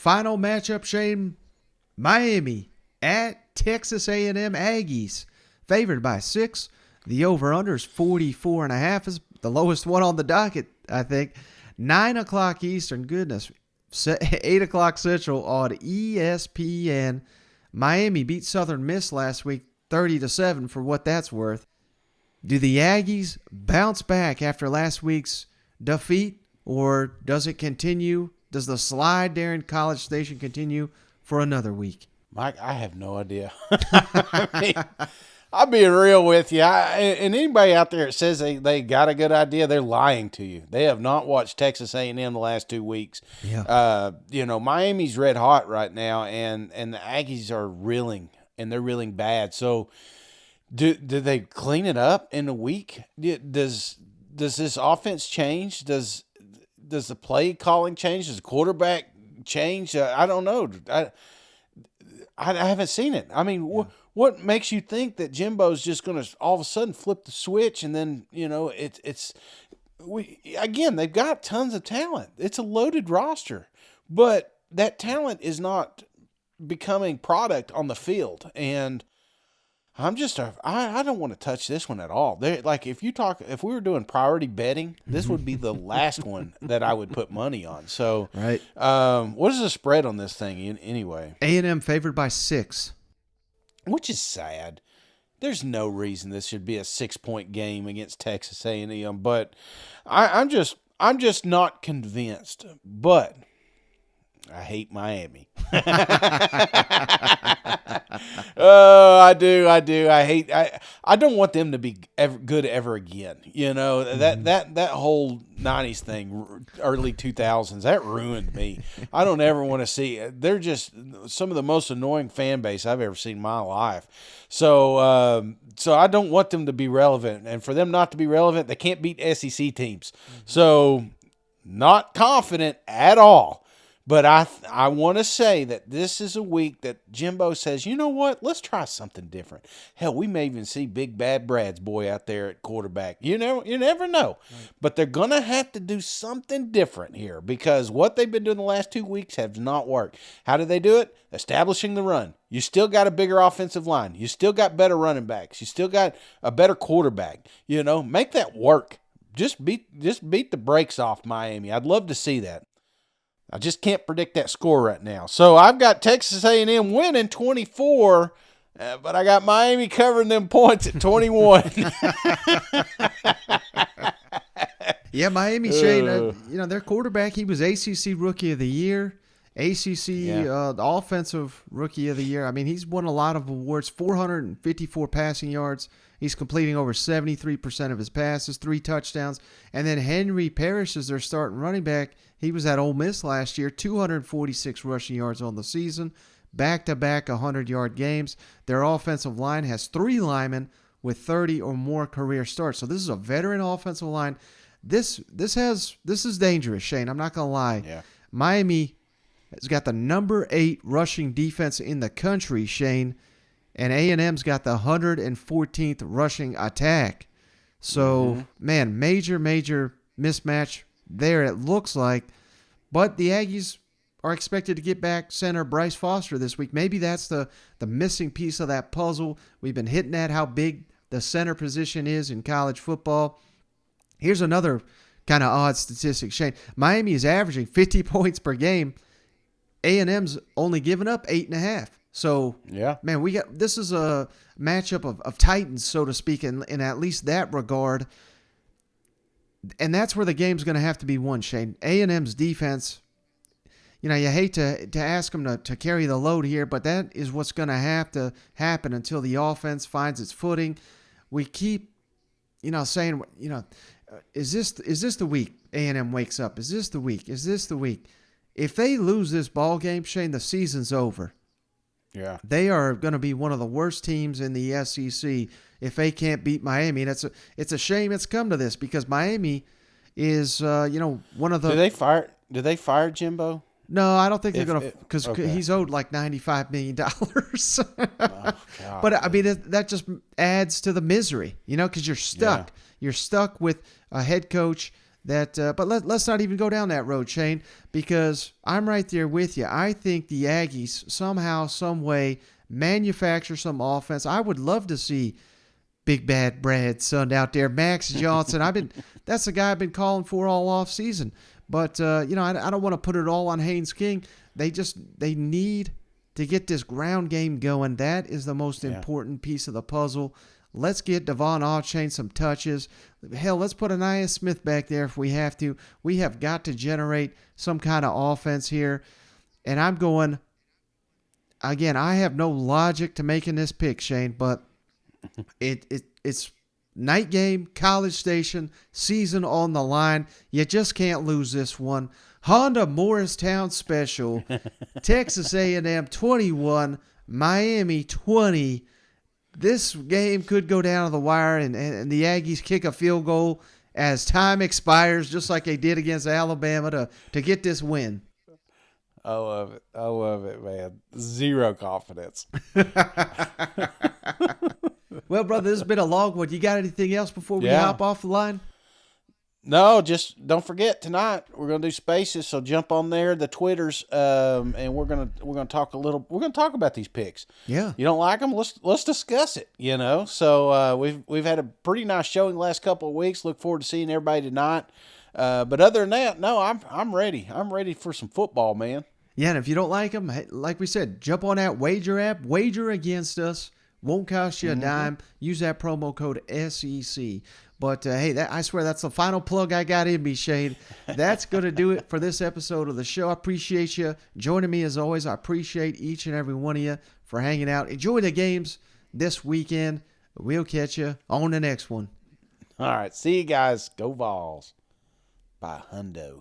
Final matchup, Shane. Miami at Texas A&M Aggies. Favored by 6. The over-under is 44.5. Is the lowest one on the docket, I think. 9 o'clock Eastern. Goodness. 8 o'clock Central on ESPN. Miami beat Southern Miss last week 30-7 for what that's worth. Do the Aggies bounce back after last week's defeat, or does it continue? Does the slide there in College Station continue for another week? Mike, I have no idea. I mean, I'll be real with you. And anybody out there that says they got a good idea, they're lying to you. They have not watched Texas A&M the last 2 weeks. Yeah. Miami's red hot right now, and the Aggies are reeling, and they're reeling bad. So do they clean it up in a week? Does this offense change? Does the play calling change? Does the quarterback change? I don't know. I haven't seen it. I mean, what makes you think that Jimbo's just going to all of a sudden flip the switch and then, they've got tons of talent. It's a loaded roster, but that talent is not becoming product on the field. And I don't want to touch this one at all. If we were doing priority betting, this would be the last one that I would put money on. So, right. What is the spread on this thing anyway? A&M favored by 6. Which is sad. There's no reason this should be a 6-point game against Texas A&M, but I'm just not convinced. But I hate Miami. Oh, I do. I don't want them to be good ever again. That whole 90s thing, early 2000s, that ruined me. I don't ever want to see it. They're just some of the most annoying fan base I've ever seen in my life. So I don't want them to be relevant. And for them not to be relevant, they can't beat SEC teams. So not confident at all. But I want to say that this is a week that Jimbo says, you know what, let's try something different. Hell, we may even see Big Bad Brad's boy out there at quarterback. You never know. Right. But they're going to have to do something different here because what they've been doing the last 2 weeks has not worked. How did they do it? Establishing the run. You still got a bigger offensive line. You still got better running backs. You still got a better quarterback. Make that work. Just beat the brakes off Miami. I'd love to see that. I just can't predict that score right now. So I've got Texas A&M winning 24, but I got Miami covering them points at 21. Yeah, Miami, Shane, their quarterback, he was ACC Rookie of the Year, the Offensive Rookie of the Year. I mean, he's won a lot of awards, 454 passing yards. He's completing over 73% of his passes, 3 touchdowns. And then Henry Parrish is their starting running back. He was at Ole Miss last year, 246 rushing yards on the season, back-to-back 100-yard games. Their offensive line has 3 linemen with 30 or more career starts. So this is a veteran offensive line. This is dangerous, Shane. I'm not going to lie. Yeah. Miami has got the number 8 rushing defense in the country, Shane. And A&M's got the 114th rushing attack. So, man, major mismatch there, it looks like. But the Aggies are expected to get back center Bryce Foster this week. Maybe that's the missing piece of that puzzle. We've been hitting at how big the center position is in college football. Here's another kind of odd statistic, Shane. Miami is averaging 50 points per game. A&M's only giving up 8.5. So, yeah, man, this is a matchup of titans, so to speak, in at least that regard. And that's where the game's going to have to be won, Shane. A&M's defense, you hate to ask them to carry the load here, but that is what's going to have to happen until the offense finds its footing. We keep, saying, is this the week A&M wakes up? Is this the week? Is this the week? If they lose this ball game, Shane, the season's over. Yeah, they are going to be one of the worst teams in the SEC if they can't beat Miami. And it's a shame it's come to this because Miami is one of the. Do they fire Jimbo? No, I don't think they're going to because he's owed like $95 million. But I mean that just adds to the misery, because you're stuck. Yeah. You're stuck with a head coach that. But let's not even go down that road, Shane, because I'm right there with you. I think the Aggies somehow, some way, manufacture some offense. I would love to see Big Bad Brad's son out there, Max Johnson. That's the guy I've been calling for all off season. But I don't want to put it all on Haynes King. They need to get this ground game going. That is the most important piece of the puzzle. Let's get Devon Achane some touches. Hell, let's put Anaya Smith back there if we have to. We have got to generate some kind of offense here. And I'm going, again, I have no logic to making this pick, Shane, but it's night game, College Station, season on the line. You just can't lose this one. Honda Morristown Special, Texas A&M 21, Miami 20. This game could go down to the wire, and the Aggies kick a field goal as time expires, just like they did against Alabama to get this win. I love it. I love it, man. Zero confidence. Well, brother, this has been a long one. You got anything else before we hop off the line? No, just don't forget tonight we're gonna do Spaces, so jump on there, the Twitters, and we're gonna talk about these picks. Yeah, you don't like them? Let's discuss it. So we've had a pretty nice showing the last couple of weeks. Look forward to seeing everybody tonight. But other than that, no, I'm ready. I'm ready for some football, man. Yeah, and if you don't like them, like we said, jump on that wager app, wager against us. Won't cost you a dime. Use that promo code SEC. But, hey, I swear that's the final plug I got in me, Shane. That's going to do it for this episode of the show. I appreciate you joining me as always. I appreciate each and every one of you for hanging out. Enjoy the games this weekend. We'll catch you on the next one. All right. See you guys. Go Vols. Bye, Hundo.